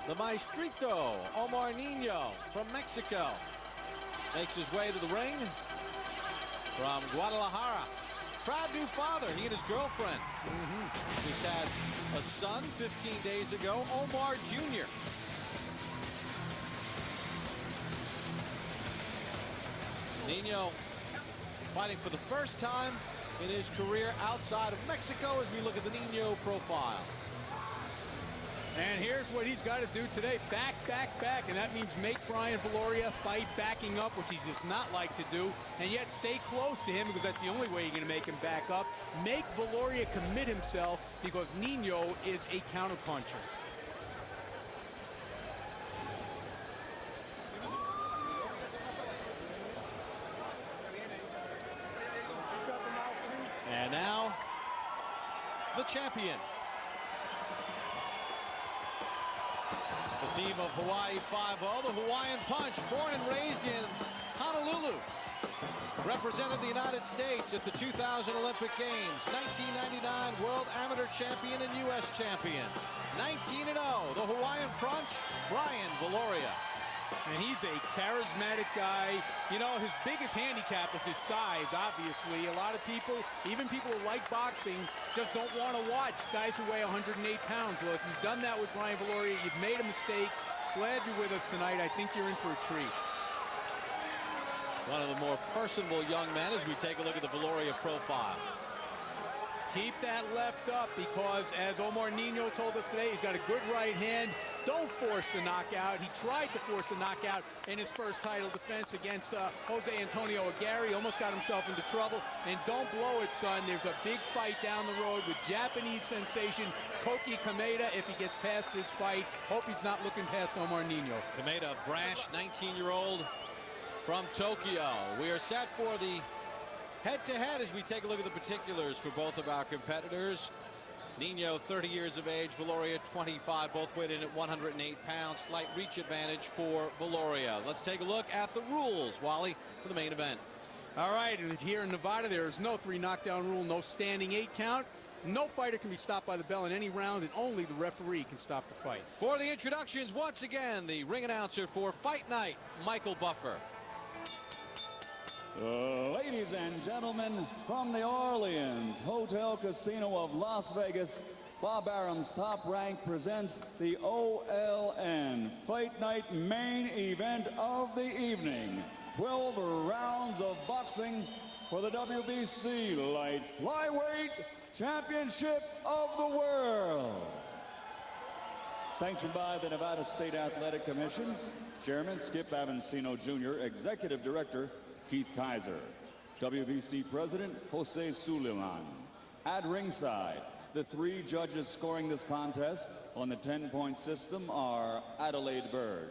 The Maestrito, Omar Nino from Mexico, makes his way to the ring from Guadalajara. Proud new father, he and his girlfriend. Just had a son 15 days ago, Omar Jr. Nino fighting for the first time in his career outside of Mexico as we look at the Nino profile. And here's what he's got to do today. Back, and that means make BrianViloria fight backing up, which he does not like to do, and yet stay close to him because that's the only way you're going to make him back up. Make Viloria commit himself because Nino is a counterpuncher. And now, the champion. The theme of Hawaii 5-0, the Hawaiian Punch, born and raised in Honolulu. Represented the United States at the 2000 Olympic Games. 1999 World Amateur Champion and U.S. Champion. 19-0, the Hawaiian Punch, BrianViloria. And he's a charismatic guy. You know, his biggest handicap is his size, obviously. A lot of people, even people who like boxing, just don't want to watch guys who weigh 108 pounds. Well, if you've done that with BrianViloria, you've made a mistake. Glad you're with us tonight. I think you're in for a treat. One of the more personable young men as we take a look at the Viloria profile. Keep that left up because, as Omar Nino told us today, he's got a good right hand. Don't force the knockout. He tried to force the knockout in his first title defense against Jose Antonio Aguirre. Almost got himself into trouble. And don't blow it, son. There's a big fight down the road with Japanese sensation Koki Kameda if he gets past this fight. Hope he's not looking past Omar Nino. Kameda, brash 19-year-old from Tokyo. We are set for the head-to-head as we take a look at the particulars for both of our competitors. Nino, 30 years of age, Viloria, 25, both weighed in at 108 pounds. Slight reach advantage for Viloria. Let's take a look at the rules, Wally, for the main event. All right, and here in Nevada, there is no 3 knockdown rule, no standing 8 count. No fighter can be stopped by the bell in any round, and only the referee can stop the fight. For the introductions, once again, the ring announcer for Fight Night, Michael Buffer. Ladies and gentlemen, from the Orleans Hotel Casino of Las Vegas, Bob Arum's Top Rank presents the OLN Fight Night main event of the evening. 12 rounds of boxing for the WBC Light Flyweight Championship of the World. Sanctioned by the Nevada State Athletic Commission, Chairman Skip Avancino Jr., Executive Director Keith Kaiser, WBC President Jose Suleiman. At ringside, the 3 judges scoring this contest on the 10-point system are Adelaide Bird,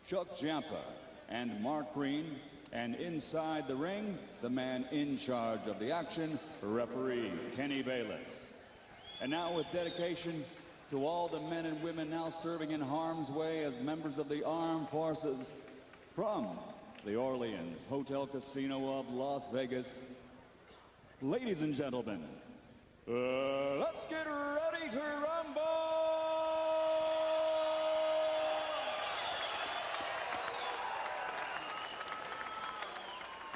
Chuck Giampa, and Mark Green. And inside the ring, the man in charge of the action, referee Kenny Bayless. And now, with dedication to all the men and women now serving in harm's way as members of the armed forces, from the Orleans Hotel Casino of Las Vegas, ladies and gentlemen, let's get ready to rumble!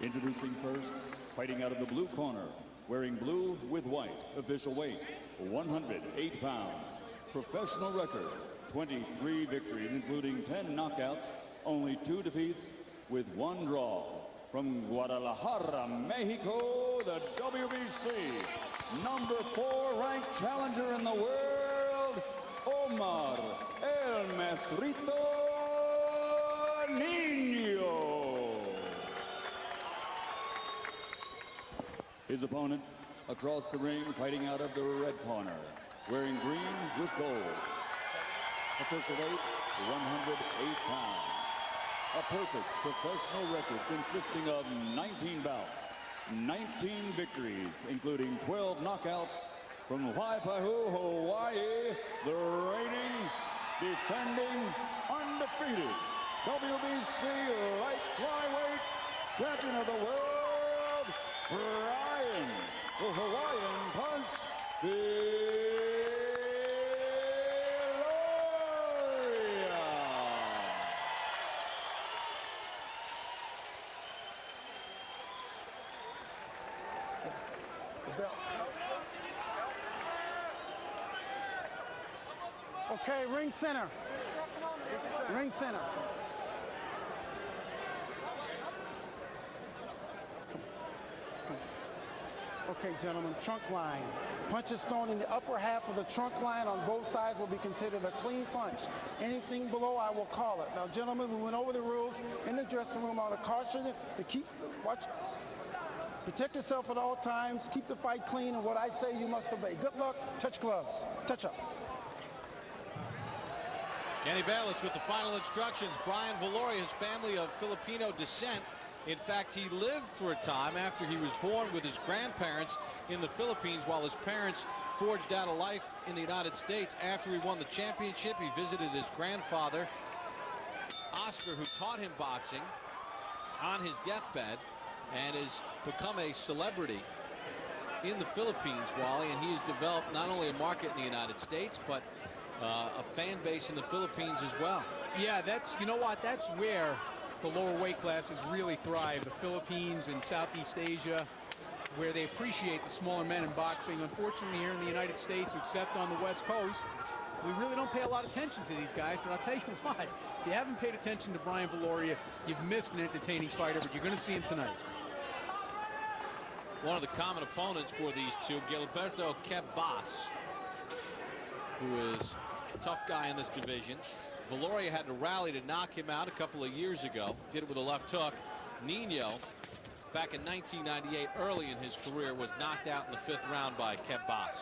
Introducing first, fighting out of the blue corner, wearing blue with white, official weight, 108 pounds. Professional record, 23 victories, including 10 knockouts, only 2 defeats, with 1 draw. From Guadalajara, Mexico, the WBC number 4 ranked challenger in the world, Omar El Maestrito Nino. His opponent across the ring, fighting out of the red corner, wearing green with gold. Official weight, 108 pounds. A perfect professional record consisting of 19 bouts, 19 victories, including 12 knockouts. From Waipahu, Hawaii, the reigning, defending, undefeated WBC light flyweight champion of the world, Brian, the Hawaiian Punch, Viloria. Okay, ring center. Ring center. Okay, gentlemen, trunk line. Punches thrown in the upper half of the trunk line on both sides will be considered a clean punch. Anything below, I will call it. Now, gentlemen, we went over the rules in the dressing room. I want to caution you to watch, protect yourself at all times, keep the fight clean, and what I say you must obey. Good luck. Touch gloves. Touch up. Kenny Bayless with the final instructions. BrianViloria, his family of Filipino descent. In fact, he lived for a time after he was born with his grandparents in the Philippines while his parents forged out a life in the United States. After he won the championship, he visited his grandfather, Oscar, who taught him boxing, on his deathbed, and has become a celebrity in the Philippines, Wally, and he has developed not only a market in the United States, but a fan base in the Philippines as well. Yeah, you know what, that's where the lower weight classes really thrive. The Philippines and Southeast Asia, where they appreciate the smaller men in boxing. Unfortunately, here in the United States, except on the West Coast, we really don't pay a lot of attention to these guys. But I'll tell you what, if you haven't paid attention to BrianViloria, you've missed an entertaining fighter, but you're going to see him tonight. One of the common opponents for these two, Gilberto Quebas, who is a tough guy in this division. Viloria had to rally to knock him out a couple of years ago. Did it with a left hook. Nino, back in 1998, early in his career, was knocked out in the 5th round by Quebas.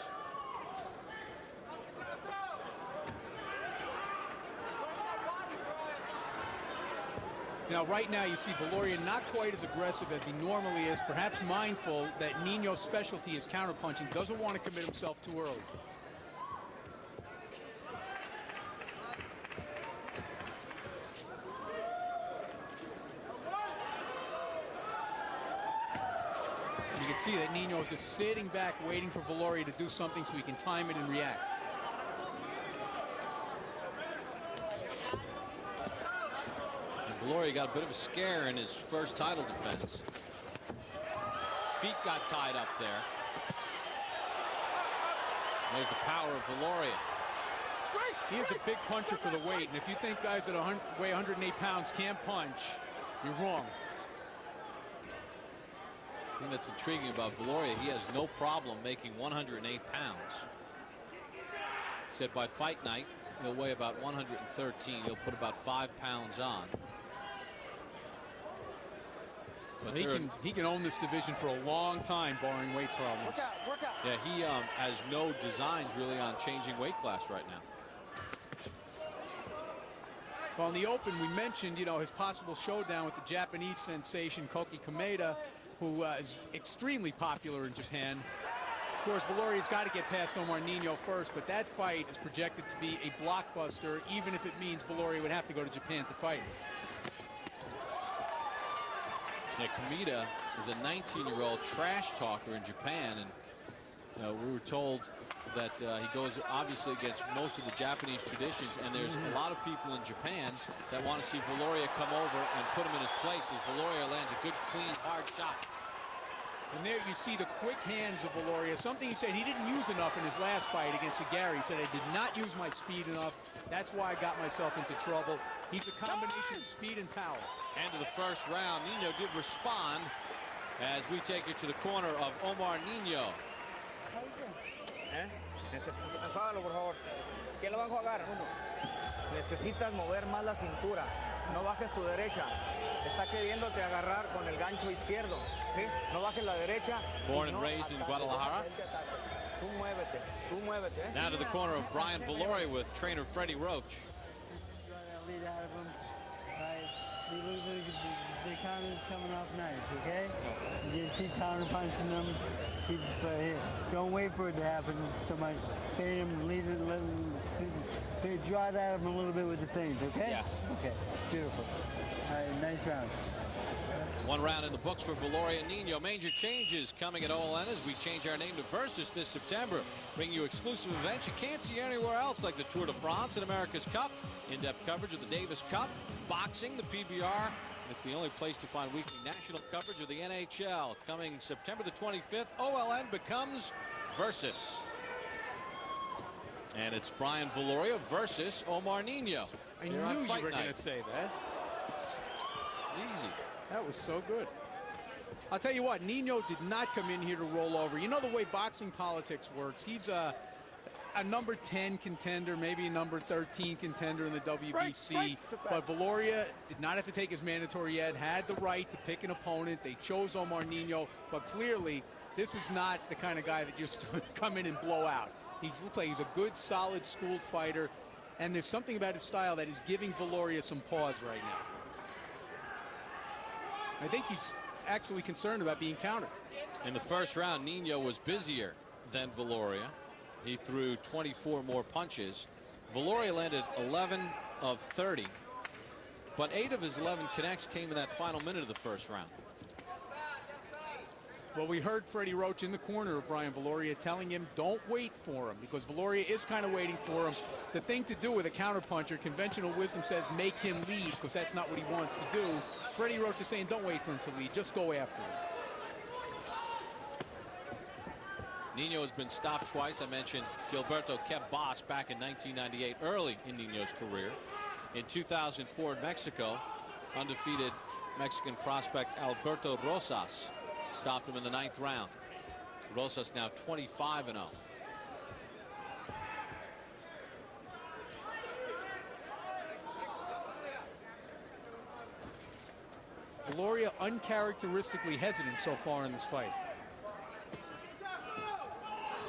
Now, right now, you see Viloria not quite as aggressive as he normally is, perhaps mindful that Nino's specialty is counterpunching, doesn't want to commit himself too early. You can see that Nino is just sitting back, waiting for Viloria to do something so he can time it and react. And Viloria got a bit of a scare in his first title defense. Feet got tied up there. There's the power of Viloria. He is a big puncher for the weight, and if you think guys that weigh 108 pounds can't punch, you're wrong. The thing that's intriguing about Viloria, he has no problem making 108 pounds. He said by fight night, he'll weigh about 113. He'll put about 5 pounds on. But he can own this division for a long time, barring weight problems. Work out. Yeah, he has no designs really on changing weight class right now. Well, in the open, we mentioned, his possible showdown with the Japanese sensation Koki Kameda, who is extremely popular in Japan. Of course, Viloria's got to get past Omar Nino first, but that fight is projected to be a blockbuster, even if it means Viloria would have to go to Japan to fight. Yeah, Kameda is a 19-year-old trash talker in Japan, and we were told that he goes obviously against most of the Japanese traditions, and there's a lot of people in Japan that want to see Viloria come over and put him in his place as Viloria lands a good, clean, hard shot. And there you see the quick hands of Viloria, something he said he didn't use enough in his last fight against Agari. He said, I did not use my speed enough. That's why I got myself into trouble. He's a combination of speed and power. End of the first round. Nino did respond as we take it to the corner of Omar Nino. Juégalo, por favor. ¿Quién lo va a jugar? Necesitas mover más la cintura. No bajes tu derecha. Está queriéndote agarrar con el gancho izquierdo. ¿Sí? No bajes la derecha. Born and raised in Guadalajara. Tú muévete. Tú muévete. Now to the corner of BrianViloria with trainer Freddie Roach. The counters coming off nice, okay? You just keep counter punching them. Keep here. Don't wait for it to happen so much. Fade them, lead it, let them draw it out of them a little bit with the things, okay? Yeah. Okay, beautiful. All right, nice round. One round in the books for Viloria and Nino. Major changes coming at OLN as we change our name to Versus this September. Bring you exclusive events you can't see anywhere else, like the Tour de France and America's Cup. In-depth coverage of the Davis Cup, boxing, the PBR. It's the only place to find weekly national coverage of the NHL. Coming September the 25th, OLN becomes Versus. And it's BrianViloria versus Omar Nino. I knew you were going to say that. It's easy. That was so good. I'll tell you what, Nino did not come in here to roll over. You know the way boxing politics works. He's a number 10 contender, maybe a number 13 contender in the WBC. But Viloria did not have to take his mandatory yet, had the right to pick an opponent. They chose Omar Nino, but clearly this is not the kind of guy that just come in and blow out. He looks like he's a good, solid, schooled fighter, and there's something about his style that is giving Viloria some pause right now. I think he's actually concerned about being countered. In the first round, Nino was busier than Viloria. He threw 24 more punches. Viloria landed 11 of 30, but 8 of his 11 connects came in that final minute of the first round. Well, we heard Freddie Roach in the corner of BrianViloria telling him don't wait for him, because Viloria is kind of waiting for him. The thing to do with a counterpuncher, conventional wisdom says make him lead, because that's not what he wants to do. Freddie Roach is saying don't wait for him to lead, just go after him. Nino has been stopped twice. I mentioned Gilberto kept Boss back in 1998, early in Nino's career. In 2004 in Mexico, undefeated Mexican prospect Alberto Rosas stopped him in the 9th round. Rosas now 25-0. Viloria uncharacteristically hesitant so far in this fight,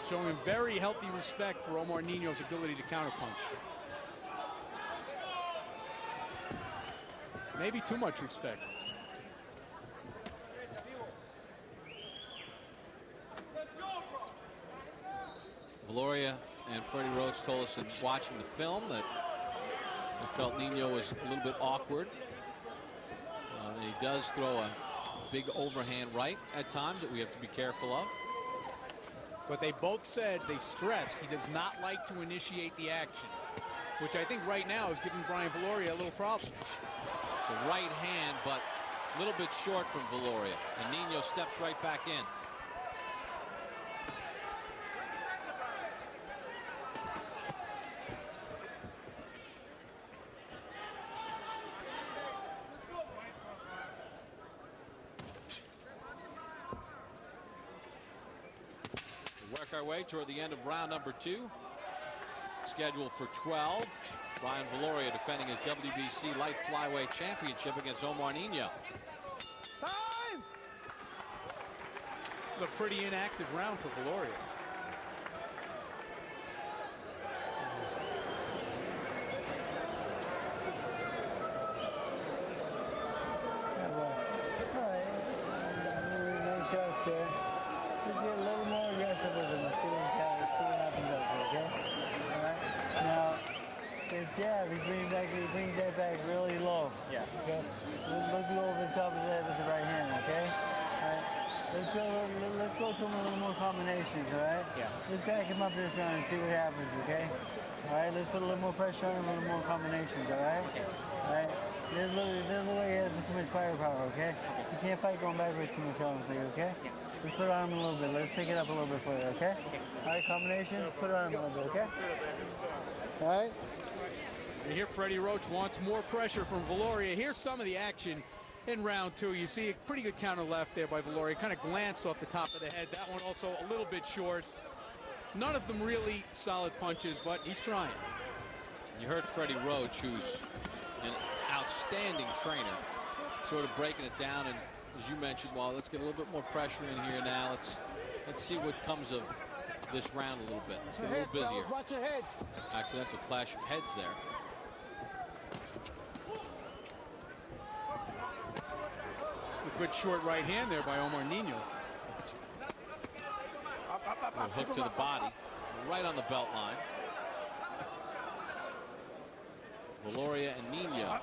showing very healthy respect for Omar Nino's ability to counterpunch. Maybe too much respect. Viloria and Freddie Roach told us in watching the film that they felt Nino was a little bit awkward. He does throw a big overhand right at times that we have to be careful of. But they both said, they stressed, he does not like to initiate the action, which I think right now is giving BrianViloria a little problem. It's a right hand, but a little bit short from Viloria, and Nino steps right back in. Work our way toward the end of round number 2. Scheduled for 12. BrianViloria defending his WBC light flyweight championship against Omar Nino. Time! It's a pretty inactive round for Viloria. Nice shots there. Just get a little more aggressive with him. See what happens up there, okay? All right. Now, the jab, he brings that back really low. Yeah. Okay. Look over the top of his head with the right hand. Okay. All right. Let's go to him a little more combinations. All right. Yeah. Let's back him up this round and see what happens. Okay. All right. Let's put a little more pressure on him, a little more combinations. All right. Okay. All right. There's a way he has too much firepower. Okay. You can't fight going backwards too much, honestly. Okay. Let's put it on him a little bit. Let's pick it up a little bit for you, okay? All right, combinations, put it on him a little bit, okay? All right? You hear Freddie Roach wants more pressure from Viloria. Here's some of the action in round 2. You see a pretty good counter left there by Viloria. Kind of glanced off the top of the head. That one also a little bit short. None of them really solid punches, but he's trying. You heard Freddie Roach, who's an outstanding trainer, sort of breaking it down, and as you mentioned, well, let's get a little bit more pressure in here now. Let's see what comes of this round a little bit. Let's get a little busier. Watch your heads. Accidental flash of heads there. A good short right hand there by Omar Nino. A hook to the body, right on the belt line. Viloria and Nino.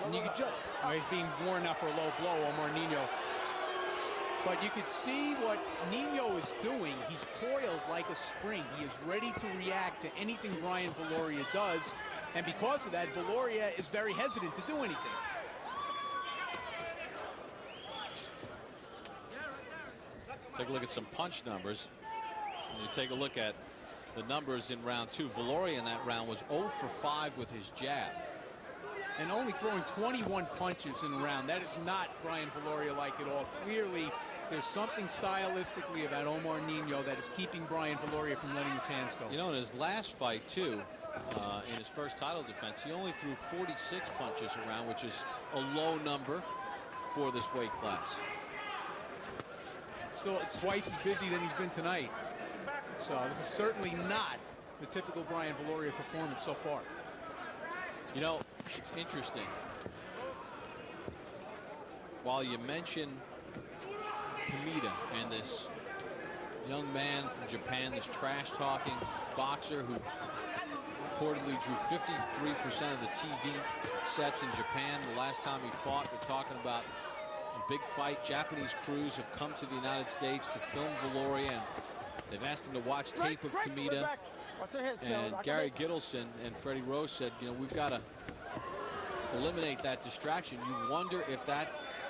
And you could just, he's being worn up for a low blow, Omar Nino. But you could see what Nino is doing. He's coiled like a spring. He is ready to react to anything BrianViloria does. And because of that, Viloria is very hesitant to do anything. Take a look at some punch numbers. When you take a look at the numbers in round 2. Viloria in that round was 0 for 5 with his jab. And only throwing 21 punches in a round. That is not Brian Viloria like at all. Clearly, there's something stylistically about Omar Nino that is keeping Brian Viloria from letting his hands go. You know, in his last fight, too, in his first title defense, he only threw 46 punches around, which is a low number for this weight class. Still, it's twice as busy than he's been tonight. So this is certainly not the typical Brian Viloria performance so far. You know, it's interesting. While you mention Kameda and this young man from Japan, this trash-talking boxer who reportedly drew 53% of the TV sets in Japan the last time he fought. They're talking about a big fight. Japanese crews have come to the United States to film Viloria, and they've asked him to watch tape of Kameda. And Gary Gittleson and Freddie Rose said, you know, we've got to eliminate that distraction. You wonder if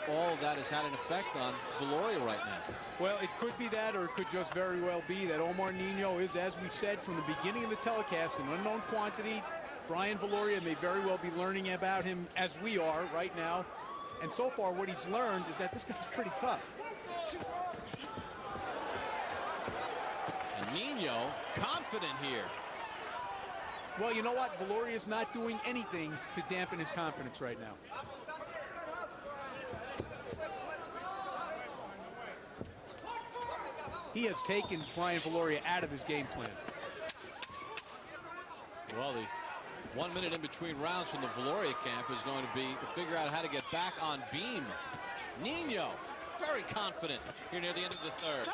all of that has had an effect on Viloria right now. Well, it could be that, or it could just very well be that Omar Nino is, as we said from the beginning of the telecast, an unknown quantity. Brian Viloria may very well be learning about him as we are right now. And so far, what he's learned is that this guy's pretty tough. And Nino confident here. Well, you know what? Viloria is not doing anything to dampen his confidence right now. He has taken Brian Viloria out of his game plan. Well, the 1 minute in between rounds from the Viloria camp is going to be to figure out how to get back on beam. Nino, very confident here near the end of the third.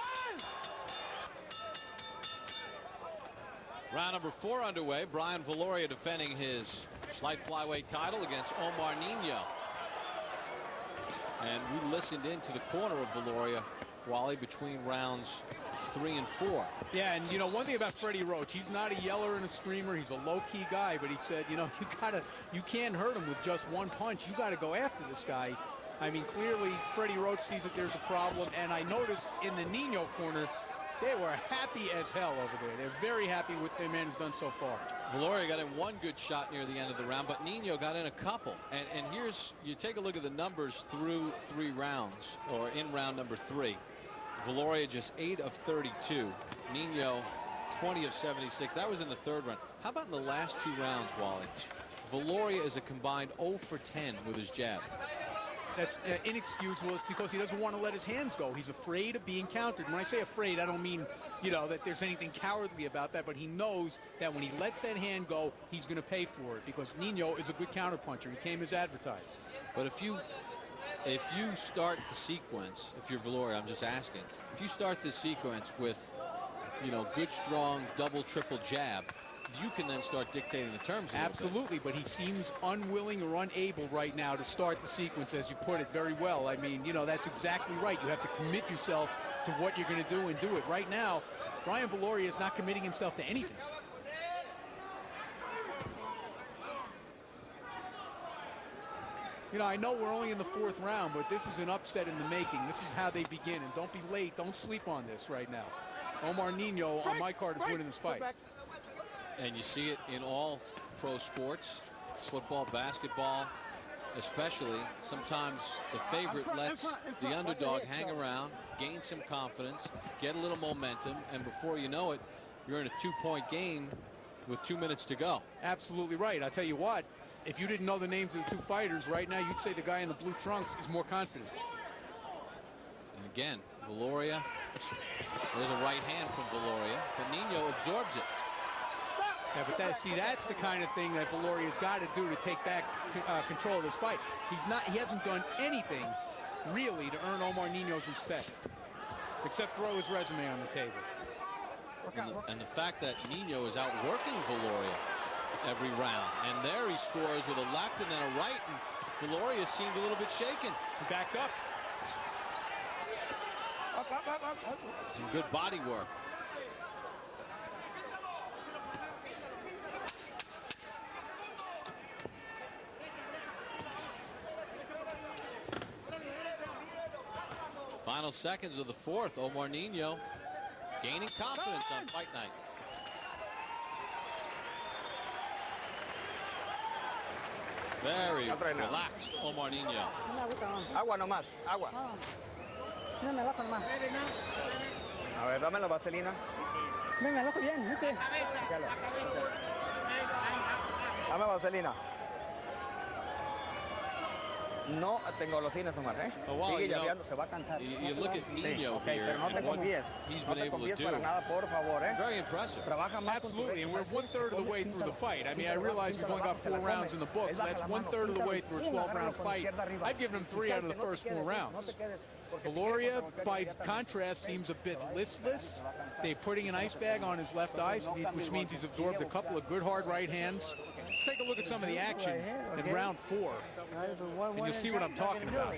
Round number 4 underway. Brian Viloria defending his light flyweight title against Omar Nino. And we listened into the corner of Viloria, Wally, between rounds 3 and 4. Yeah, and you know, one thing about Freddie Roach, he's not a yeller and a screamer. He's a low-key guy, but he said, you know, you can't hurt him with just one punch. You got to go after this guy. I mean, clearly Freddie Roach sees that there's a problem, and I noticed in the Nino corner, they were happy as hell over there. They're very happy with what their man has done so far. Viloria got in one good shot near the end of the round, but Nino got in a couple. And here's, you take a look at the numbers through 3 rounds, or in round number 3. Viloria just 8 of 32. Nino 20 of 76. That was in the third round. How about in the last 2 rounds, Wally? Viloria is a combined 0 for 10 with his jab. That's inexcusable. It's because he doesn't want to let his hands go. He's afraid of being countered. When I say afraid, I don't mean, you know, that there's anything cowardly about that, but he knows that when he lets that hand go, he's going to pay for it, because Nino is a good counterpuncher. He came as advertised. But if you start the sequence, if you're Viloria, I'm just asking, if you start this sequence with, you know, good, strong, double, triple jab, you can then start dictating the terms. Absolutely, but he seems unwilling or unable right now to start the sequence, as you put it very well. I mean, you know, that's exactly right. You have to commit yourself to what you're going to do and do it. Right now, Brian Viloria is not committing himself to anything. You know, I know we're only in the 4th round, but this is an upset in the making. This is how they begin, and don't be late. Don't sleep on this right now. Omar Nino, on my card, is winning this fight. And you see it in all pro sports, football, basketball, especially. Sometimes the favorite lets the underdog hang around, gain some confidence, get a little momentum, and before you know it, you're in a 2-point game with 2 minutes to go. Absolutely right. I'll tell you what, if you didn't know the names of the 2 fighters right now, you'd say the guy in the blue trunks is more confident. And again, Viloria, there's a right hand from Viloria, but Nino absorbs it. Yeah, but that's the kind of thing that Viloria's got to do to take back control of this fight. He hasn't done anything really to earn Omar Nino's respect, except throw his resume on the table. And the fact that Nino is outworking Viloria every round, and there he scores with a left and then a right, and Viloria seemed a little bit shaken. He backed up. Some good body work. Final seconds of the 4th. Omar Nino gaining confidence on fight night. Very No trae nada. relaxed Omar Nino. Agua nomás, agua. A ver, dame la vaselina. Dame vaselina. No tengo golosinas, Omar, ¿eh? Oh, wow, Sigue you know, llaveando, se va a cansar. You look at Nino Okay, here pero no te and what confíes. he's No been te able to confíes do. para nada, por favor, ¿eh? Very impressive. Trabaja más con tu Absolutely, and we're recto. 1/3 of the way through the fight. I mean, I realize we've only got 4 rounds in the book, so that's 1/3 of the way through a 12-round fight. I've given him 3 out of the first 4 rounds. Viloria, by contrast, seems a bit listless. They're putting an ice bag on his left eye, which means he's absorbed a couple of good hard right hands. Let's take a look at some of the action in round 4, and you'll see what I'm talking about.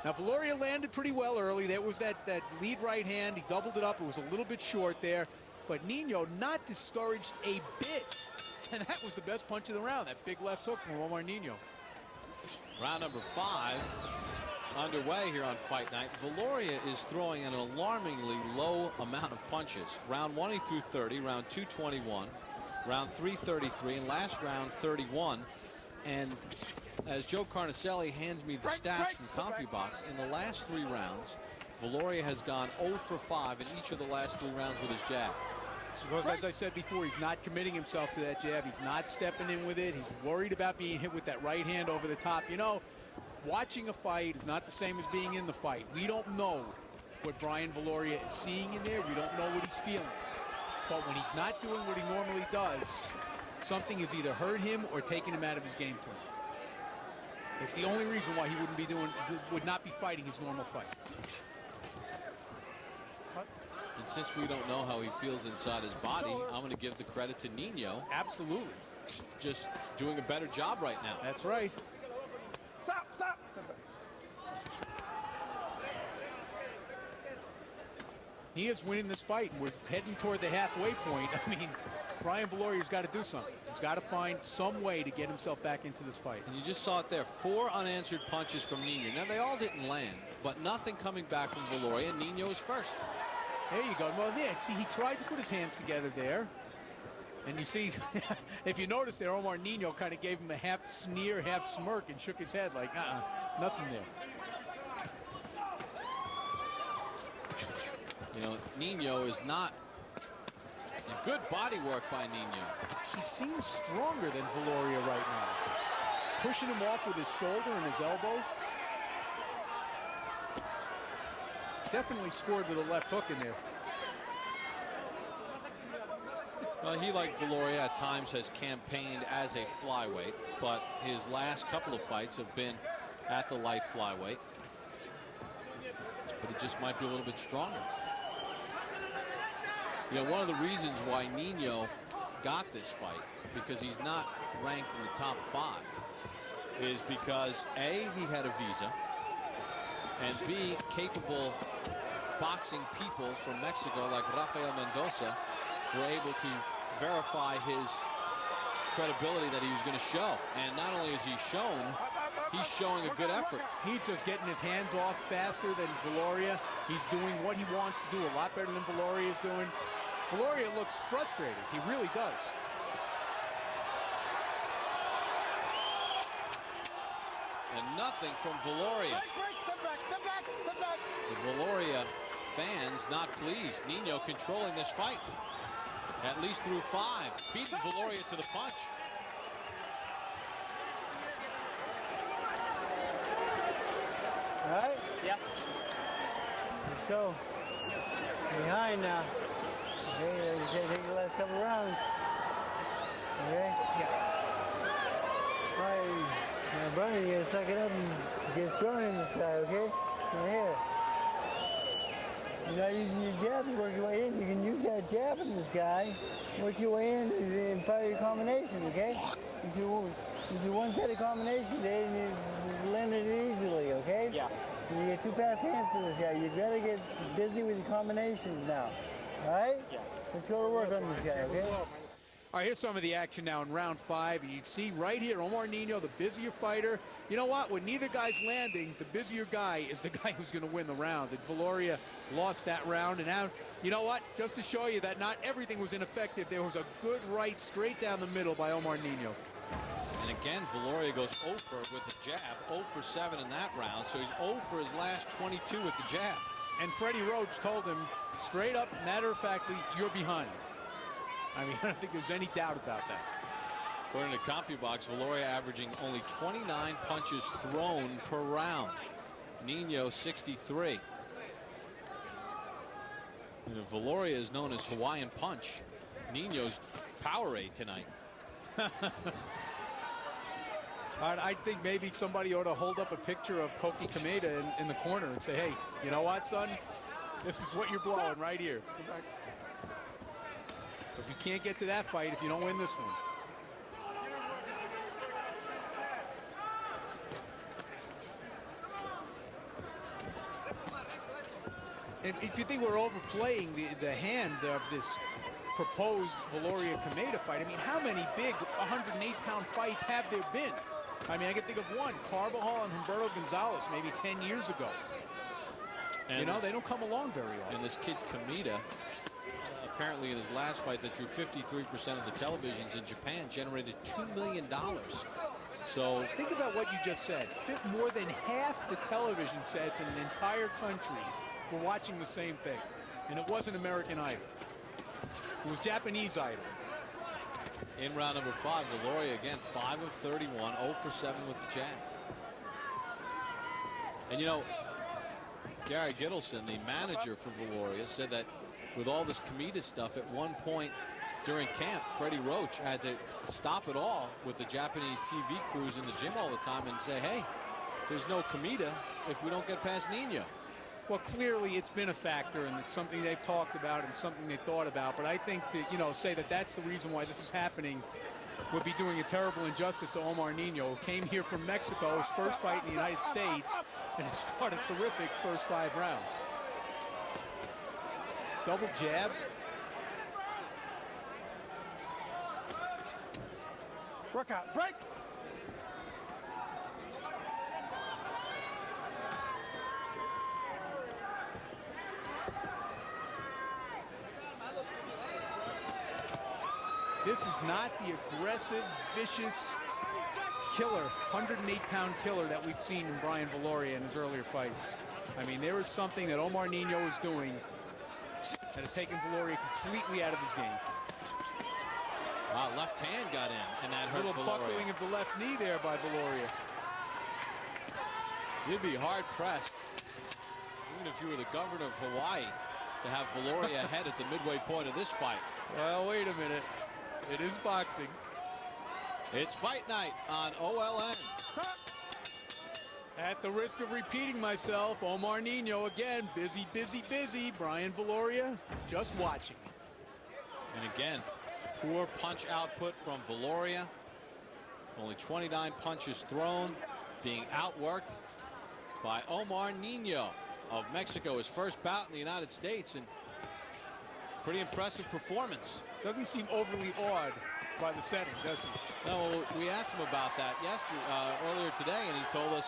Now, Viloria landed pretty well early. There was that lead right hand. He doubled it up. It was a little bit short there. But Nino not discouraged a bit. And that was the best punch of the round, that big left hook from Omar Nino. Round number 5 underway here on Fight Night. Viloria is throwing an alarmingly low amount of punches. Round 1 he threw 30, round 2 21, round 3 33, and last round 31. And as Joe Carnicelli hands me the stats from CompuBox, in the last 3 rounds, Viloria has gone 0 for 5 in each of the last 3 rounds with his jab. Because, as I said before, he's not committing himself to that jab. He's not stepping in with it. He's worried about being hit with that right hand over the top. You know, watching a fight is not the same as being in the fight. We don't know what BrianViloria is seeing in there. We don't know what he's feeling. But when he's not doing what he normally does, something has either hurt him or taken him out of his game plan. It's the only reason why he would not be fighting his normal fight. And since we don't know how he feels inside his body, I'm going to give the credit to Nino. Absolutely. Just doing a better job right now. That's right. Stop, stop. He is winning this fight, and we're heading toward the halfway point. I mean, BrianViloria's got to do something. He's got to find some way to get himself back into this fight. And you just saw it there. 4 unanswered punches from Nino. Now, they all didn't land, but nothing coming back from Viloria. Nino is first. There you go. Well, yeah, see, he tried to put his hands together there. And you see, if you notice there, Omar Nino kind of gave him a half sneer, half smirk, and shook his head like, nothing there. You know, Nino is not good body work by Nino. He seems stronger than Viloria right now. Pushing him off with his shoulder and his elbow. Definitely scored with a left hook in there. Well, he, like Viloria, at times has campaigned as a flyweight, but his last couple of fights have been at the light flyweight. But it just might be a little bit stronger. You know, one of the reasons why Nino got this fight, because he's not ranked in the top 5, is because A, he had a visa, and B, capable boxing people from Mexico like Rafael Mendoza were able to verify his credibility that he was going to show. And not only is he shown, he's showing a good effort. He's just getting his hands off faster than Viloria. He's doing what he wants to do a lot better than Viloria is doing. Viloria looks frustrated. He really does. And nothing from Viloria. Step back, step back, step back. The Viloria fans not pleased. Nino controlling this fight. At least through 5. Beating Viloria to the punch. All right? Yep. Let's go. Behind now. Okay, take the last couple rounds. Okay? Yeah. All right. Now, Bernie, you gotta suck it up and get strong in this guy, okay? Right here. You're not using your jab to work your way in. You can use that jab in this guy, work your way in and fire your combination, okay? If you one set of combinations, then you land it easily, okay? Yeah. You get 2 fast hands for this guy. You gotta get busy with the combinations now. All right? Yeah. Let's go to work on this guy, okay? All right, here's some of the action now in round 5. And you can see right here, Omar Nino, the busier fighter. You know what? When neither guy's landing, the busier guy is the guy who's going to win the round. And Viloria lost that round. And now, you know what? Just to show you that not everything was ineffective, there was a good right straight down the middle by Omar Nino. And again, Viloria goes 0 for with the jab, 0 for 7 in that round. So he's 0 for his last 22 with the jab. And Freddie Roach told him straight up, matter of factly, you're behind. I mean, I don't think there's any doubt about that. According to CompuBox, Viloria averaging only 29 punches thrown per round. Nino 63. And if Viloria is known as Hawaiian Punch, Nino's Powerade tonight. I think maybe somebody ought to hold up a picture of Koki Kameda in the corner and say, hey, you know what, son? This is what you're blowing right here. Because we can't get to that fight if you don't win this one. If you think we're overplaying the hand of this proposed Viloria-Kameda fight, I mean, how many big 108-pound fights have there been? I mean, I can think of one, Carbajal and Humberto Gonzalez, maybe 10 years ago. And you know, they don't come along very often. And this kid Kameda, apparently in his last fight that drew 53% of the televisions in Japan, generated $2 million. So think about what you just said. More than half the television sets in an entire country were watching the same thing. And it wasn't American Idol. It was Japanese Idol. In round number 5, Viloria again 5 of 31, 0 for 7 with the jab. And you know, Gary Gittleson, the manager for Viloria, said that with all this Kameda stuff, at one point during camp, Freddie Roach had to stop it all with the Japanese TV crews in the gym all the time and say, hey, there's no Kameda if we don't get past Nino. Well, clearly it's been a factor, and it's something they've talked about and something they thought about. But I think to, you know, say that that's the reason why this is happening would be doing a terrible injustice to Omar Nino, who came here from Mexico, his first fight in the United States, and has fought a terrific first 5 rounds. Double jab. Workout, break. This is not the aggressive, vicious killer, 108-pound killer that we've seen in BrianViloria in his earlier fights. I mean, there is something that Omar Nino is doing that has taken Viloria completely out of his game. Wow, left hand got in, and that hurt Viloria. Buckling of the left knee there by Viloria. You'd be hard-pressed, even if you were the governor of Hawaii, to have Viloria ahead at the midway point of this fight. Well, wait a minute. It is boxing. It's fight night on OLN. At the risk of repeating myself, Omar Nino again, busy, busy, busy. BrianViloria just watching. And again, poor punch output from Viloria. Only 29 punches thrown, being outworked by Omar Nino of Mexico. His first bout in the United States, and pretty impressive performance. Doesn't seem overly awed by the setting, does he? No, we asked him about that earlier today, and he told us,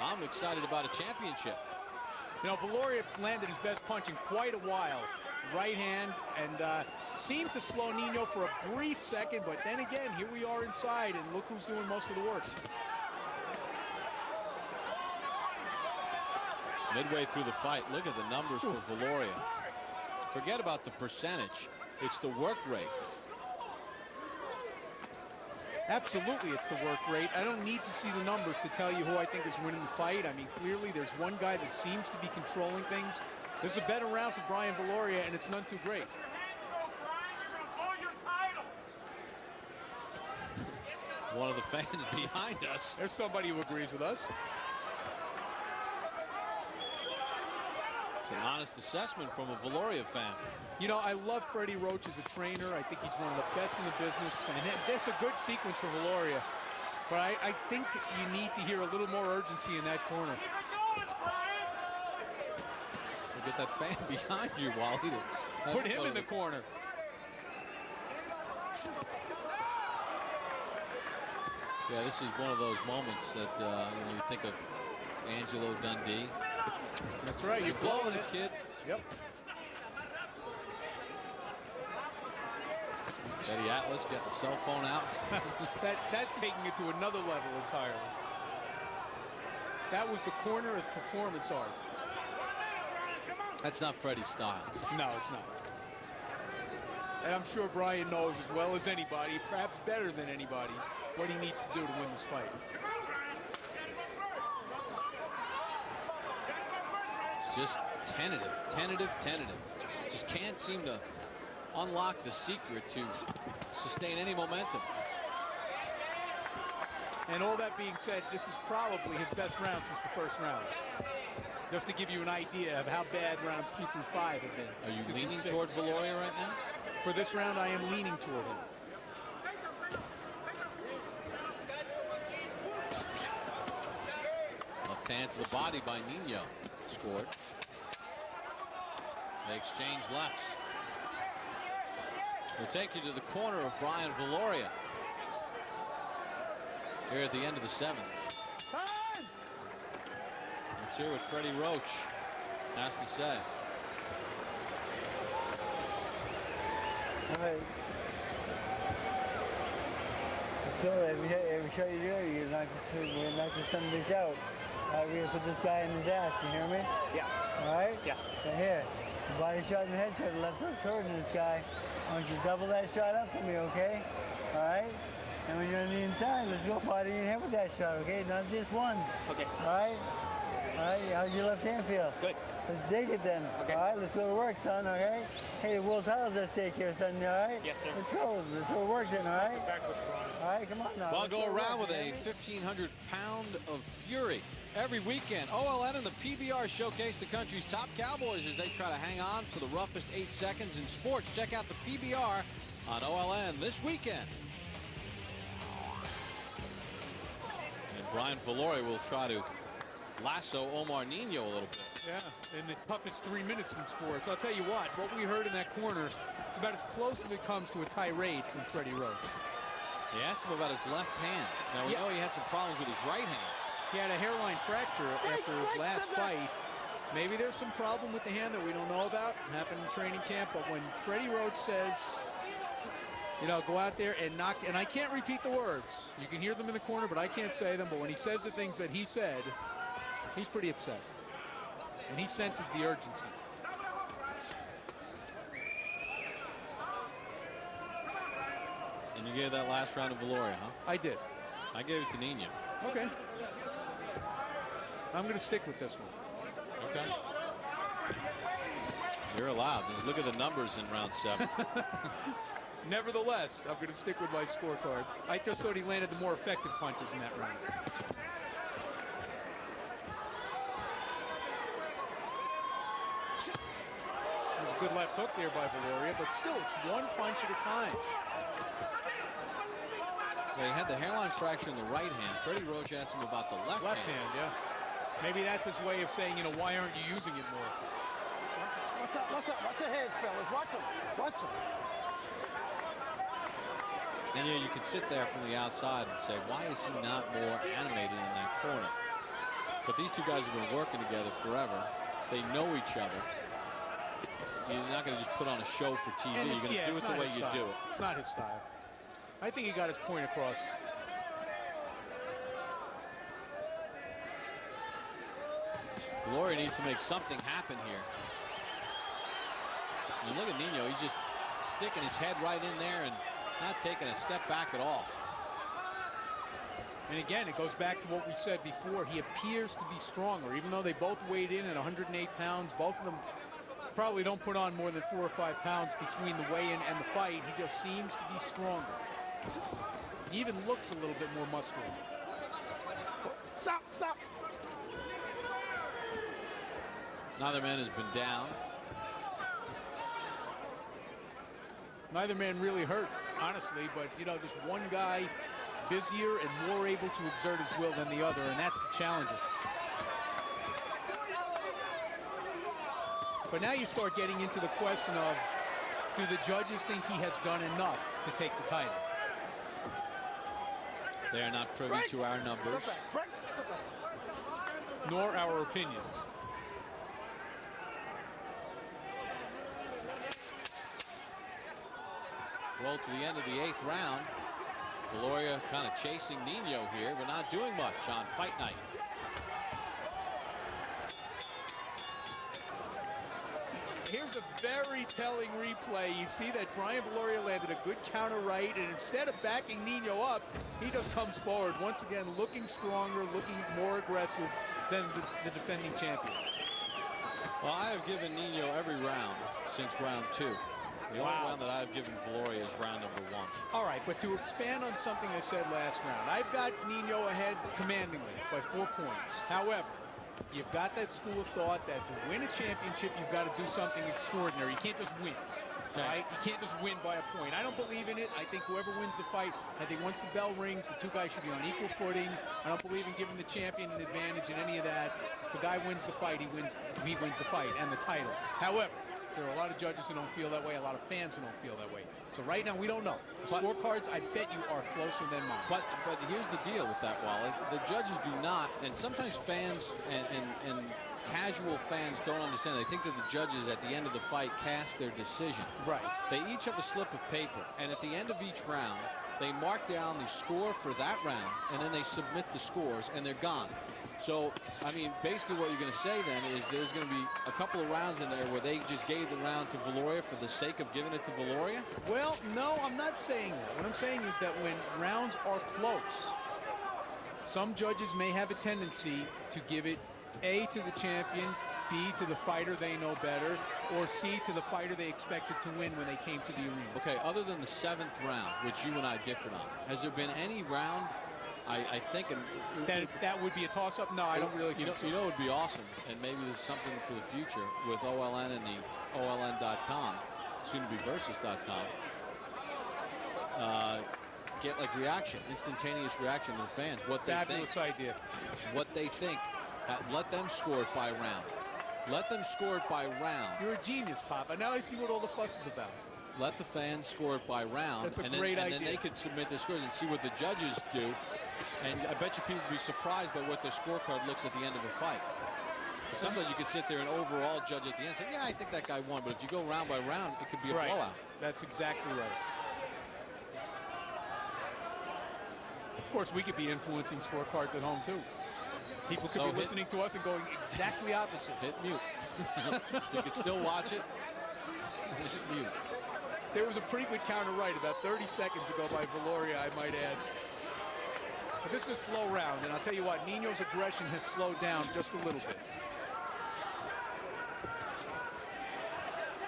I'm excited about a championship. You know, Viloria landed his best punch in quite a while. Right hand, and seemed to slow Nino for a brief second, but then again, here we are inside, and look who's doing most of the work. Midway through the fight, look at the numbers for Viloria. Forget about the percentage. It's the work rate. Absolutely, it's the work rate. I don't need to see the numbers to tell you who I think is winning the fight. I mean, clearly there's one guy that seems to be controlling things. This is a better round for BrianViloria, and it's none too great. One of the fans behind us. There's somebody who agrees with us. It's an honest assessment from a Viloria fan. You know, I love Freddie Roach as a trainer. I think he's one of the best in the business, and that's a good sequence for Viloria. But I think you need to hear a little more urgency in that corner. Get that fan behind you while he put him in the corner. Yeah, this is one of those moments that you think of Angelo Dundee. That's right. You're blowing it, kid. Yep. Eddie Atlas getting the cell phone out. That's taking it to another level entirely. That was the corner as performance art. That's not Freddie's style. No, it's not. And I'm sure Brian knows as well as anybody, perhaps better than anybody, what he needs to do to win this fight. It's just tentative. Just can't seem to unlock the secret to sustain any momentum. And all that being said, this is probably his best round since the first round. Just to give you an idea of how bad rounds 2 through 5 have been. Are you leaning toward Viloria right now? For this round, I am leaning toward him. Left hand to the body by Nino. Scored. They exchange lefts. We'll take you to the corner of BrianViloria here at the end of the 7th. Let's hear what Freddie Roach has to say. All right. So every shot you do, we're knocking some of this out. We're gonna put this guy in his ass, you hear me? Yeah. All right? Yeah. Now here, the body shot and the head shot, the left hook's hurting this guy. I want you to double that shot up for me, okay? All right? And when you're on the inside, let's go body and head with that shot, okay? Not just one. Okay. All right? All right, how's your left hand feel? Good. Let's dig it then. Okay. All right, let's go to work, son, all right? Hey, the world title's at stake here, son, all right? Yes, sir. Let's go to work then, all right? All right, come on now. Well, let's go to around work, with a baby. 1,500-pound of fury every weekend. OLN and the PBR showcase the country's top cowboys as they try to hang on for the roughest 8 seconds in sports. Check out the PBR on OLN this weekend. And BrianViloria will try to lasso Omar Nino a little bit. Yeah, in the toughest 3 minutes in sports. I'll tell you what we heard in that corner is about as close as it comes to a tirade from Freddie Roach. He asked him about his left hand. Now, we know he had some problems with his right hand. He had a hairline fracture after his last fight. Maybe there's some problem with the hand that we don't know about. Happened in training camp. But when Freddie Roach says, you know, go out there and knock, and I can't repeat the words. You can hear them in the corner, but I can't say them. But when he says the things that he said, he's pretty upset. And he senses the urgency. And you gave that last round to Viloria, huh? I did. I gave it to Nino. Okay. I'm going to stick with this one. Okay. You're allowed. Look at the numbers in round 7. Nevertheless, I'm going to stick with my scorecard. I just thought he landed the more effective punches in that round. There's a good left hook there by Viloria, but still, it's one punch at a time. Well, he had the hairline fracture in the right hand. Freddie Roach asked him about the left hand. Yeah. Maybe that's his way of saying, you know, why aren't you using it more? Watch the heads, fellas. Watch them. And you can sit there from the outside and say, why is he not more animated in that corner? But these two guys have been working together forever. They know each other. You're not going to just put on a show for TV. You're going to do it the way you do it. It's not his style. I think he got his point across. Viloria needs to make something happen here. And look at Nino. He's just sticking his head right in there and not taking a step back at all. And again, it goes back to what we said before. He appears to be stronger. Even though they both weighed in at 108 pounds, both of them probably don't put on more than 4 or 5 pounds between the weigh-in and the fight. He just seems to be stronger. He even looks a little bit more muscular. Stop. Neither man has been down. Neither man really hurt, honestly, but, you know, there's one guy busier and more able to exert his will than the other, and that's the challenger. But now you start getting into the question of, do the judges think he has done enough to take the title? They are not privy to our numbers. Nor our opinions. Roll to the end of the 8th round. Viloria kind of chasing Nino here, but not doing much on fight night. Here's a very telling replay. You see that BrianViloria landed a good counter right, and instead of backing Nino up, he just comes forward. Once again, looking stronger, looking more aggressive than the defending champion. Well, I have given Nino every round since round 2. The only round that I've given Viloria is round number 1. All right, but to expand on something I said last round, I've got Nino ahead commandingly by 4 points. However, you've got that school of thought that to win a championship, you've got to do something extraordinary. You can't just win, right? You can't just win by a point. I don't believe in it. I think whoever wins the fight, I think once the bell rings, the two guys should be on equal footing. I don't believe in giving the champion an advantage in any of that. If the guy wins the fight, he wins the fight and the title. However, there are a lot of judges who don't feel that way, a lot of fans who don't feel that way. So right now, we don't know. The scorecards, I bet you, are closer than mine. But here's the deal with that, Wally. The judges do not, and sometimes fans and casual fans don't understand. They think that the judges at the end of the fight cast their decision. Right. They each have a slip of paper, and at the end of each round, they mark down the score for that round, and then they submit the scores, and they're gone. So, I mean, basically what you're going to say then is there's going to be a couple of rounds in there where they just gave the round to Viloria for the sake of giving it to Viloria? Well, no, I'm not saying that. What I'm saying is that when rounds are close, some judges may have a tendency to give it A, to the champion, B, to the fighter they know better, or C, to the fighter they expected to win when they came to the arena. Okay, other than the 7th round, which you and I differed on, has there been any round, I think... That would be a toss-up? No, I don't really think so. You know it would be awesome, and maybe there's something for the future with OLN and the OLN.com, soon-to-be-versus.com. Get like reaction, instantaneous reaction to the fans, what they Fabulous think. idea. What they think. Let them score it by round. Let them score it by round. You're a genius, Papa. Now I see what all the fuss is about. Let the fans score it by round. That's a great idea. And then they could submit their scores and see what the judges do. And I bet you people would be surprised by what their scorecard looks at the end of a fight. Sometimes you could sit there and overall judge at the end and say, yeah, I think that guy won. But if you go round by round, it could be a blowout. That's exactly right. Of course, we could be influencing scorecards at home, too. People could be listening to us and going exactly opposite. Hit mute. You could still watch it. Hit mute. There was a pretty good counter right about 30 seconds ago by Viloria, I might add. But this is a slow round, and I'll tell you what, Nino's aggression has slowed down just a little bit.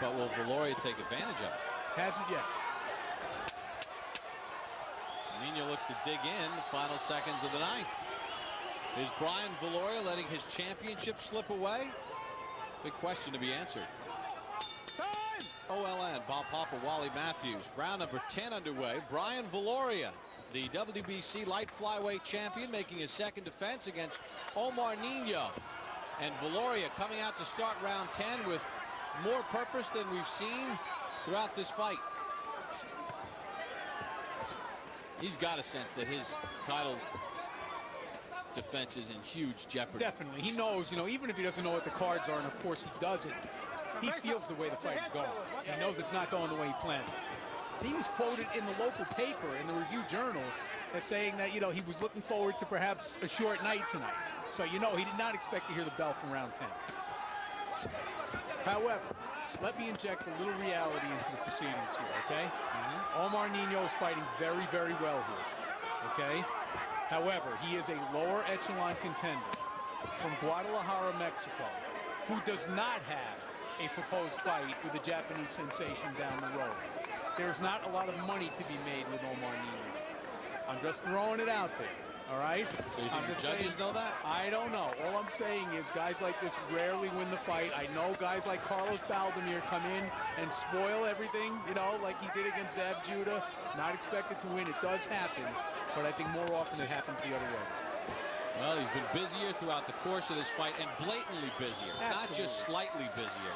But will Viloria take advantage of it? Hasn't yet. Nino looks to dig in the final seconds of the 9th. Is BrianViloria letting his championship slip away? Big question to be answered. Time! OLN, Bob Papa, Wally Matthews. Round number 10 underway. BrianViloria, the WBC light flyweight champion, making his second defense against Omar Nino. And Viloria coming out to start round 10 with more purpose than we've seen throughout this fight. He's got a sense that his title defense is in huge jeopardy. Definitely. He knows, even if he doesn't know what the cards are, and of course he doesn't, he feels the way the fight is going. He knows it's not going the way he planned. He was quoted in the local paper, in the Review Journal, as saying that, he was looking forward to perhaps a short night tonight. So, he did not expect to hear the bell from round 10. However, let me inject a little reality into the proceedings here, okay? Omar Nino is fighting very, very well here, okay? However, he is a lower echelon contender from Guadalajara, Mexico, who does not have a proposed fight with a Japanese sensation down the road. There's not a lot of money to be made with Omar Nino. I'm just throwing it out there, all right? So you think the judges know that? I don't know. All I'm saying is guys like this rarely win the fight. I know guys like Carlos Baldemir come in and spoil everything, like he did against Zab Judah. Not expected to win. It does happen. But I think more often it happens the other way. Well, he's been busier throughout the course of this fight, and blatantly busier. Absolutely. Not just slightly busier.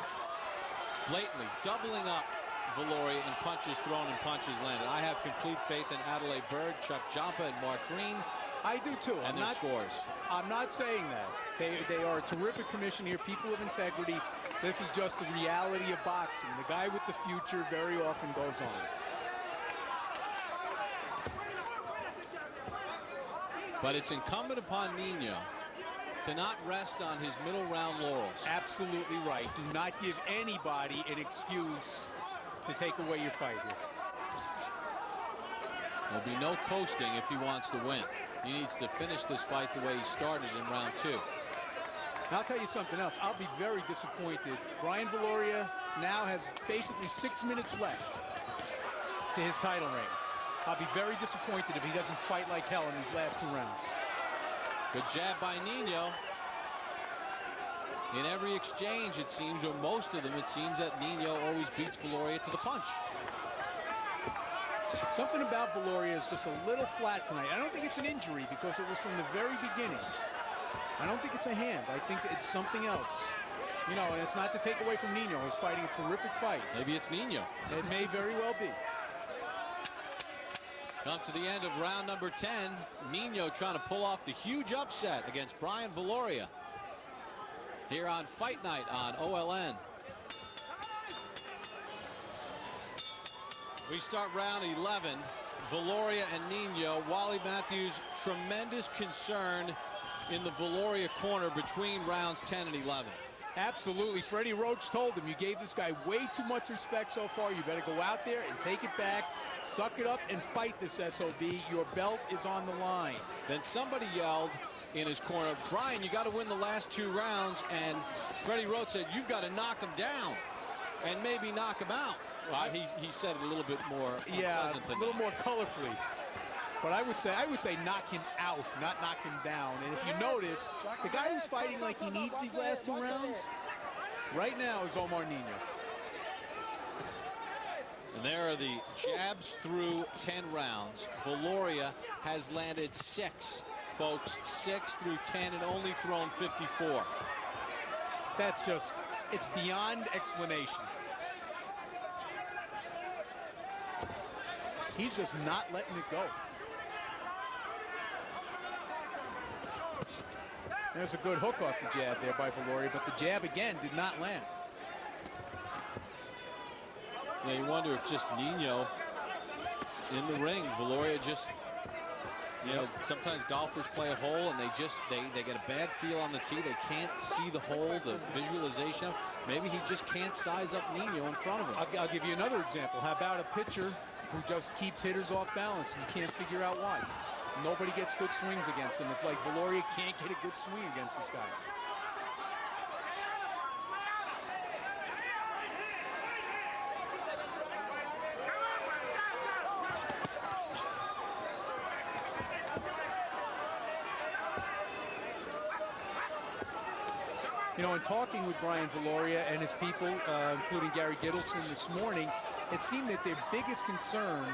Blatantly doubling up Viloria in punches thrown and punches landed. I have complete faith in Adelaide Bird, Chuck Jampa, and Mark Green. I do too. And their scores. I'm not saying that. They are a terrific commission here, people of integrity. This is just the reality of boxing. The guy with the future very often goes on. But it's incumbent upon Nino to not rest on his middle round laurels. Absolutely right. Do not give anybody an excuse to take away your fight here. There'll be no coasting if he wants to win. He needs to finish this fight the way he started in round 2. Now, I'll tell you something else. I'll be very disappointed. BrianViloria now has basically 6 minutes left to his title reign. I'll be very disappointed if he doesn't fight like hell in these last 2 rounds. Good jab by Nino. In every exchange, it seems, or most of them, it seems that Nino always beats Viloria to the punch. Something about Viloria is just a little flat tonight. I don't think it's an injury because it was from the very beginning. I don't think it's a hand. I think it's something else. You know, and it's not to take away from Nino. He's fighting a terrific fight. Maybe it's Nino. It may very well be. Come to the end of round number 10. Nino trying to pull off the huge upset against BrianViloria here on Fight Night on OLN. We start round 11. Viloria and Nino. Wally Matthews, tremendous concern in the Viloria corner between rounds 10 and 11. Absolutely. Freddie Roach told him, you gave this guy way too much respect so far. You better go out there and take it back, suck it up, and fight this SOB. Your belt is on the line. Then somebody yelled in his corner, Brian, you got to win the last 2 rounds. And Freddie Roach said, you've got to knock him down and maybe knock him out. Well, he said it a little bit more unpleasant than a little that. more colorfully. But I would say knock him out, not knock him down. And if you notice, the guy who's fighting like he needs these last 2 rounds right now is Omar Nino. And there are the jabs through 10 rounds. Viloria has landed 6, folks. 6 through 10 and only thrown 54. That's just, it's beyond explanation. He's just not letting it go. There's a good hook off the jab there by Viloria, but the jab again did not land. Yeah, you wonder if just Nino in the ring, Viloria just, you know, sometimes golfers play a hole and they get a bad feel on the tee. They can't see the hole, the visualization. Maybe he just can't size up Nino in front of him. I'll give you another example. How about a pitcher who just keeps hitters off balance and you can't figure out why? Nobody gets good swings against him. It's like Viloria can't get a good swing against this guy. You know, in talking with BrianViloria and his people, including Gary Gittleson this morning, it seemed that their biggest concern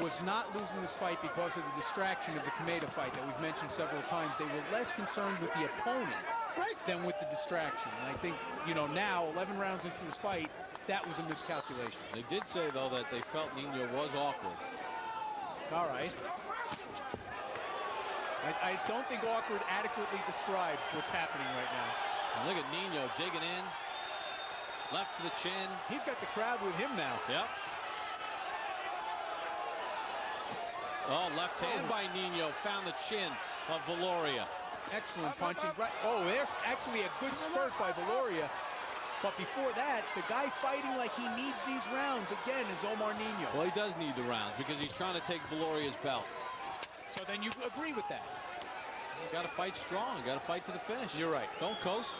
was not losing this fight because of the distraction of the Kameda fight that we've mentioned several times. They were less concerned with the opponent than with the distraction. And I think, you know, now, 11 rounds into this fight, that was a miscalculation. They did say, though, that they felt Nino was awkward. All right. I don't think awkward adequately describes what's happening right now. And look at Nino digging in. Left to the chin. He's got the crowd with him now. Yep. Oh, left hand by Nino. Found the chin of Viloria. Excellent punching. Right. Oh, there's actually a good spurt by Viloria. But before that, the guy fighting like he needs these rounds, again, is Omar Nino. Well, he does need the rounds because he's trying to take Viloria's belt. So then you agree with that? You got to fight strong. You got to fight to the finish. You're right. Don't coast.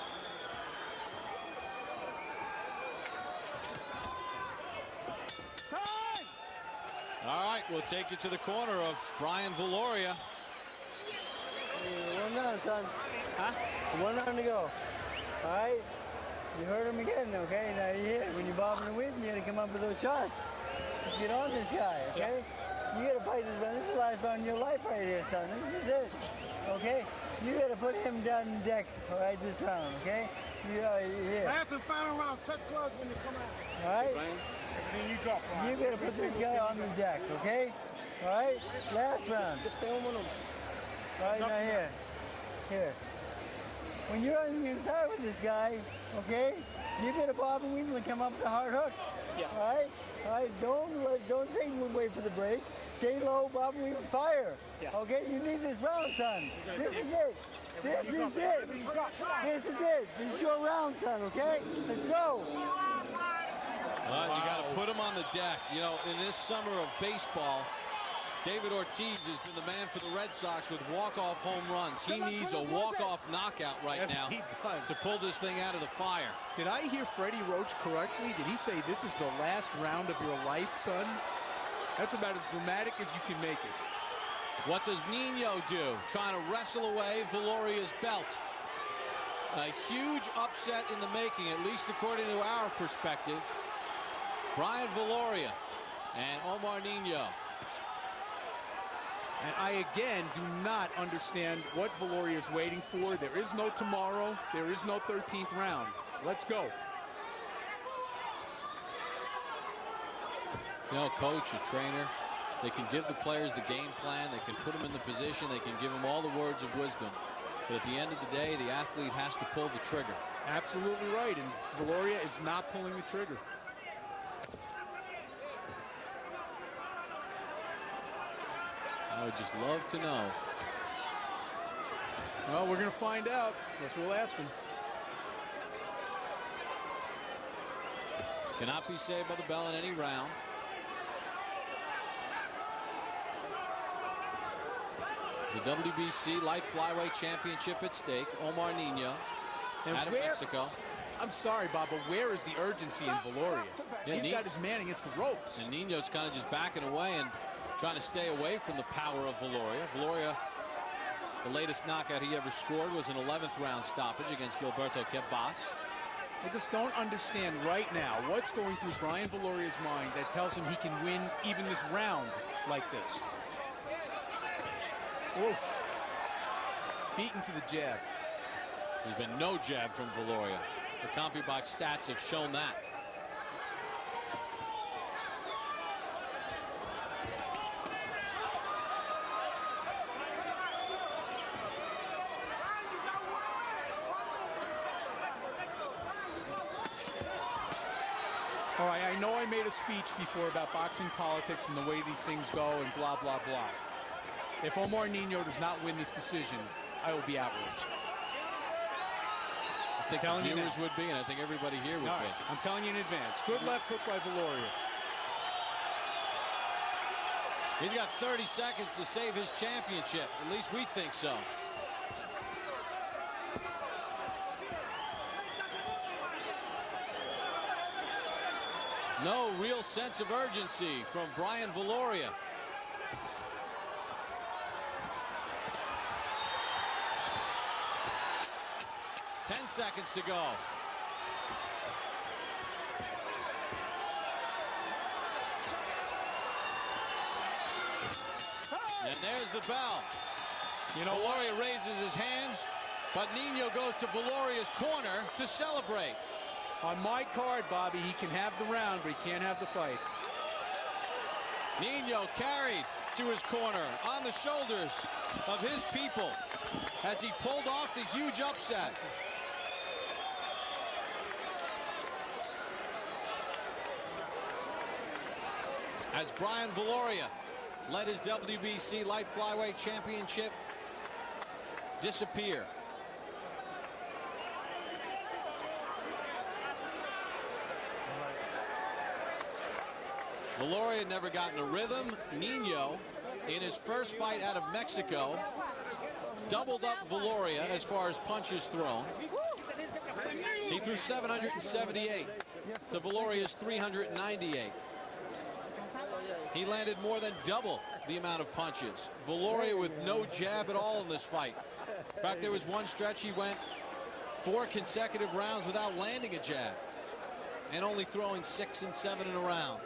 Time! All right, we'll take you to the corner of BrianViloria. One down, son. Huh? One round to go. All right? You heard him again, okay? Now you hear, when you're bobbing the whip, you got to come up with those shots. Just get on this guy, okay? You got to fight this round. This is the last round of your life right here, son. This is it, okay? You got to put him down the deck, all right, this round, okay? Here. Last and final round. Touch gloves when you come out. All right? Everything you got, Brian. You got to put this guy on the deck, okay? All right? Last round. Just stay on one of them. All right, now here. Here. When you're on the inside with this guy, okay, you got to bob and weasel and come up with the hard hooks. Yeah. All right? All right, don't say wait for the break. stay low, Bob, we fire. Okay, you need this round, son. This is it. This is it. This is it. This is your round, son, okay? Let's go. Well, you got to put him on the deck. You know, in this summer of baseball, David Ortiz has been the man for the Red Sox with walk-off home runs. He needs a walk-off knockout right now to pull this thing out of the fire. Did I hear Freddie Roach correctly? Did he say this is the last round of your life, son? That's about as dramatic as you can make it. What does Nino do? Trying to wrestle away Viloria's belt. A huge upset in the making, at least according to our perspective. BrianViloria and Omar Nino. And I, again, do not understand what Viloria is waiting for. There is no tomorrow. There is no 13th round. Let's go. You know, coach, a trainer, they can give the players the game plan. They can put them in the position. They can give them all the words of wisdom. But at the end of the day, the athlete has to pull the trigger. Absolutely right. And Viloria is not pulling the trigger. I would just love to know. Well, we're going to find out. Yes, we'll ask him. Cannot be saved by the bell in any round. The WBC Light Flyweight Championship at stake. Omar Nino out of Mexico. I'm sorry, Bob, but where is the urgency in Viloria? Yeah, He's got his man against the ropes. And Nino's kind of just backing away and trying to stay away from the power of Viloria. Viloria, the latest knockout he ever scored was an 11th round stoppage against Gilberto Quebas. I just don't understand right now what's going through BrianViloria's mind that tells him he can win even this round like this. Oof. Beaten to the jab. There's been no jab from Viloria. The CompuBox stats have shown that. All right, I know I made a speech before about boxing politics and the way these things go and blah, blah, blah. If Omar Nino does not win this decision, I will be outraged. I think the viewers would be, and I think everybody here would be. I'm telling you in advance. Good left hook by Viloria. He's got 30 seconds to save his championship. At least we think so. No real sense of urgency from BrianViloria. Ten seconds to go. And there's the bell. You know, Viloria raises his hands, but Nino goes to Viloria's corner to celebrate. On my card, Bobby, he can have the round, but he can't have the fight. Nino carried to his corner on the shoulders of his people as he pulled off the huge upset. As BrianViloria let his WBC Light Flyweight Championship disappear. Viloria never got in a rhythm. Nino, in his first fight out of Mexico, doubled up Viloria as far as punches thrown. He threw 778 to Viloria's 398. He landed more than double the amount of punches. Viloria with no jab at all in this fight. In fact, there was one stretch he went 4 consecutive rounds without landing a jab and only throwing 6 and 7 in a round.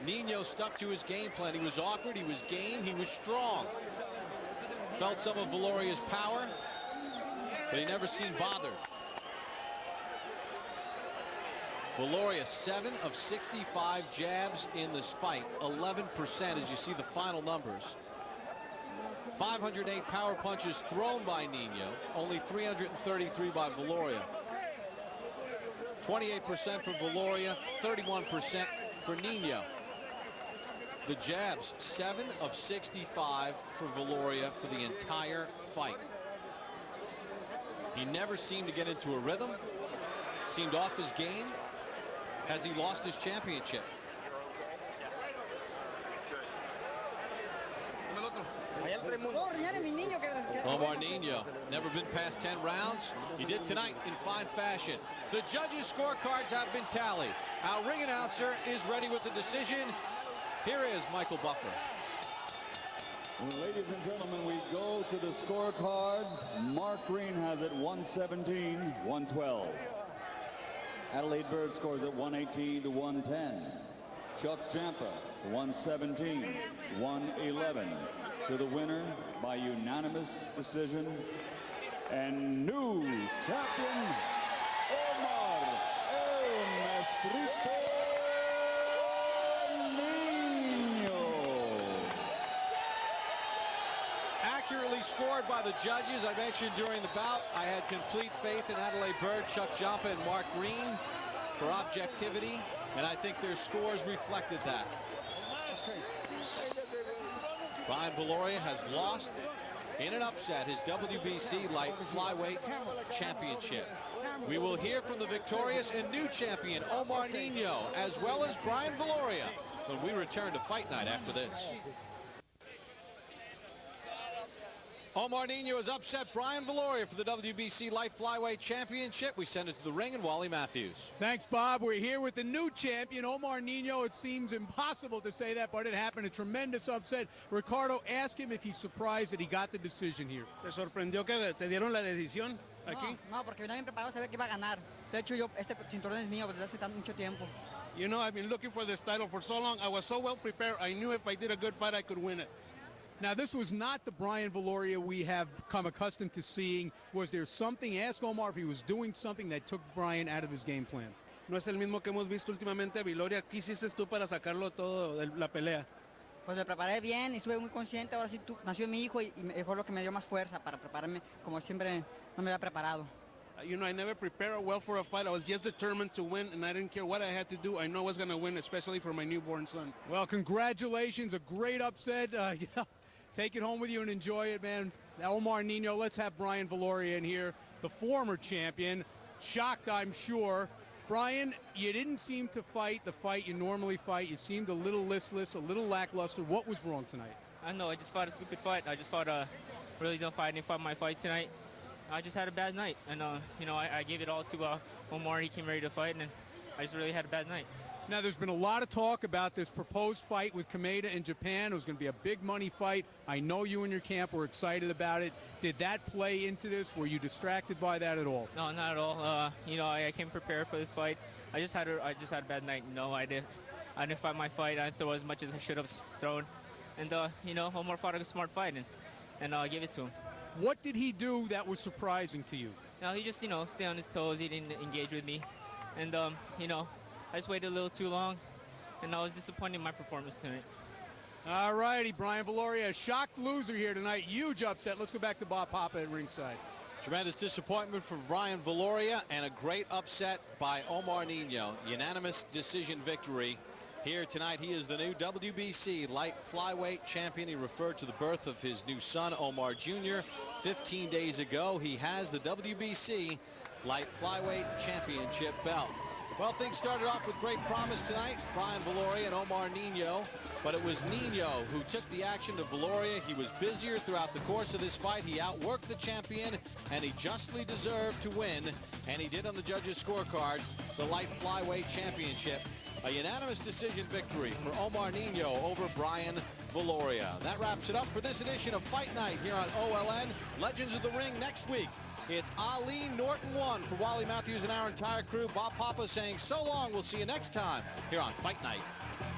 Nino stuck to his game plan. He was awkward, he was game, he was strong. Felt some of Viloria's power, but he never seemed bothered. Viloria, 7 of 65 jabs in this fight, 11% as you see the final numbers. 508 power punches thrown by Nino, only 333 by Viloria. 28% for Viloria, 31% for Nino. The jabs, 7 of 65 for Viloria for the entire fight. He never seemed to get into a rhythm, seemed off his game. Has he lost his championship? Omar Nino, never been past 10 rounds. He did tonight in fine fashion. The judges' scorecards have been tallied. Our ring announcer is ready with the decision. Here is Michael Buffer. Ladies and gentlemen, we go to the scorecards. Mark Green has it 117-112. Adelaide Bird scores it 118-110. Chuck Jampa 117-111. To the winner by unanimous decision and new champion Omar El Mastrito Nino. Accurately scored by the judges. I mentioned during the bout I had complete faith in Adelaide Bird, Chuck Jampa, and Mark Green for objectivity, and I think their scores reflected that. BrianViloria has lost in an upset his WBC light flyweight championship. We will hear from the victorious and new champion Omar Nino, as well as BrianViloria, when we return to Fight Night after this. Omar Nino has upset BrianViloria for the WBC Light Flyweight Championship. We send it to the ring and Wally Matthews. Thanks, Bob. We're here with the new champion, Omar Nino. It seems impossible to say that, but it happened. A tremendous upset. Ricardo, ask him if he's surprised that he got the decision here. ¿Te sorprendió que te dieron la decisión aquí? No, porque venía bien preparado, sabía que iba a ganar. De hecho, este cinturón es mío desde hace mucho tiempo. You know, I've been looking for this title for so long. I was so well prepared. I knew if I did a good fight, I could win it. Now, this was not the BrianViloria we have come accustomed to seeing. Was there something? Ask Omar if he was doing something that took Brian out of his game plan. No es el mismo que hemos visto últimamente. Viloria, ¿qué hiciste tú para sacarlo todo de la pelea? Pues me preparé bien y estuve muy consciente. Ahora sí nació mi hijo y fue lo que me dio más fuerza para prepararme como siempre no me había preparado. You know, I never prepared well for a fight. I was just determined to win, and I didn't care what I had to do. I know I was going to win, especially for my newborn son. Well, congratulations. A great upset. Take it home with you and enjoy it, man. Omar Nino, let's have BrianViloria in here, the former champion. Shocked, I'm sure. Brian, you didn't seem to fight the fight you normally fight. You seemed a little listless, a little lackluster. What was wrong tonight? I know. I just fought a stupid fight. I just fought a really dumb fight. I didn't fight my fight tonight. I just had a bad night. And, you know, I gave it all to Omar. He came ready to fight, and I just really had a bad night. Now, there's been a lot of talk about this proposed fight with Kameda in Japan. It was going to be a big money fight. I know you and your camp were excited about it. Did that play into this? Were you distracted by that at all? No, not at all. You know, I came prepared for this fight. I just had a bad night. No, I didn't fight my fight. I didn't throw as much as I should have thrown. And, you know, Omar fought a smart fight, and I gave it to him. What did he do that was surprising to you? No, he just, you know, stayed on his toes. He didn't engage with me. And, you know, I just waited a little too long, and I was disappointed in my performance tonight. All righty, BrianViloria, a shocked loser here tonight. Huge upset. Let's go back to Bob Papa at ringside. Tremendous disappointment for BrianViloria and a great upset by Omar Nino. Unanimous decision victory. Here tonight, he is the new WBC light flyweight champion. He referred to the birth of his new son, Omar Jr. 15 days ago, he has the WBC light flyweight championship belt. Well, things started off with great promise tonight, BrianViloria and Omar Nino, but it was Nino who took the action to Viloria. He was busier throughout the course of this fight. He outworked the champion, and he justly deserved to win, and he did on the judges' scorecards, the light flyweight championship. A unanimous decision victory for Omar Nino over BrianViloria. That wraps it up for this edition of Fight Night here on OLN. Legends of the Ring next week. It's Ali Norton 1 for Wally Matthews and our entire crew. Bob Papa saying so long. We'll see you next time here on Fight Night.